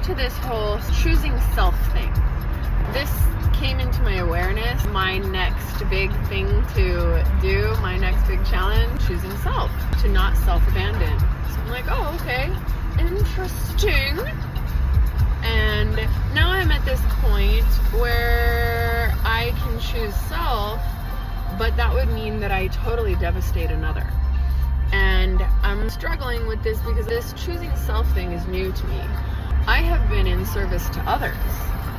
to this whole choosing self thing. This came into my awareness, my next big thing to do, my next big challenge, choosing self, to not self-abandon. So I'm like, oh, okay, interesting. And now I'm at this point where I can choose self, but that would mean that I totally devastate another. And I'm struggling with this because this choosing self thing is new to me. I have been in service to others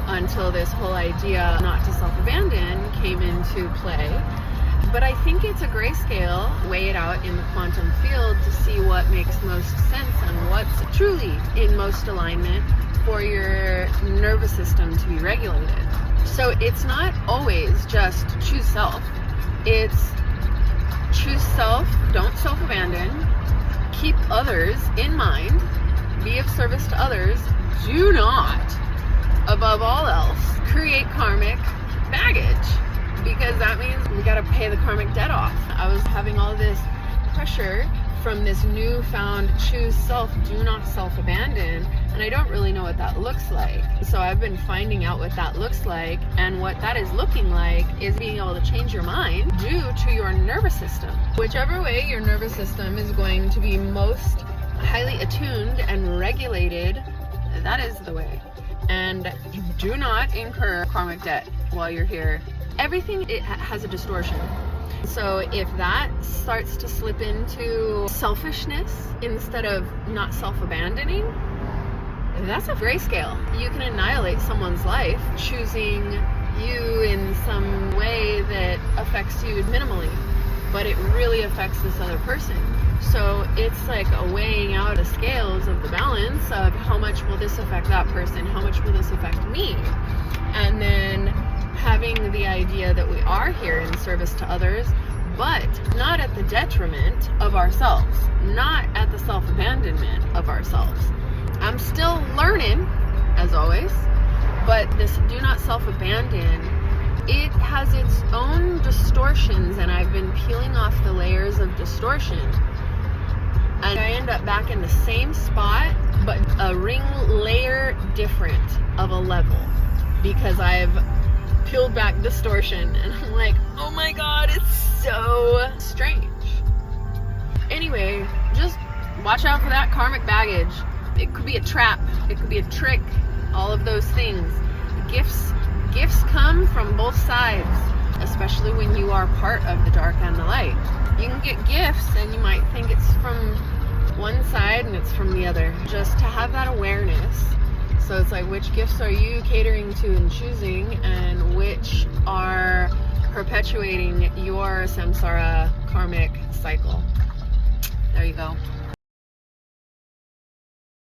until this whole idea not to self-abandon came into play. But I think it's a grayscale, weigh it out in the quantum field to see what makes most sense and what's truly in most alignment for your nervous system to be regulated. So it's not always just choose self. It's choose self, don't self-abandon, keep others in mind, be of service to others, do not, above all else, create karmic baggage, because that means we gotta pay the karmic debt off. I was having all this pressure from this newfound choose self, do not self-abandon, and I don't really know what that looks like. So I've been finding out what that looks like, and what that is looking like is being able to change your mind due to your nervous system. Whichever way your nervous system is going to be most highly attuned and regulated, that is the way. And do not incur karmic debt while you're here. Everything it has a distortion. So if that starts to slip into selfishness instead of not self-abandoning, that's a grayscale. You can annihilate someone's life choosing you in some way that affects you minimally, but it really affects this other person. So it's like a weighing out the scales of the balance of how much will this affect that person, how much will this affect me, and then having the idea that we are here in service to others, but not at the detriment of ourselves, not at the self-abandonment of ourselves. I'm still learning, as always, but this do not self-abandon, it has its own distortions, and I've been peeling off the layers of distortion. And I end up back in the same spot, but a ring layer different of a level, because I've peeled back distortion, and I'm like, oh my god, it's so strange. Anyway, just watch out for that karmic baggage. It could be a trap, it could be a trick, all of those things. Gifts come from both sides, especially when you are part of the dark and the light. You can get gifts and you might think it's from one side and it's from the other. Just to have that awareness. So it's like, which gifts are you catering to and choosing, and which are perpetuating your samsara karmic cycle? There you go.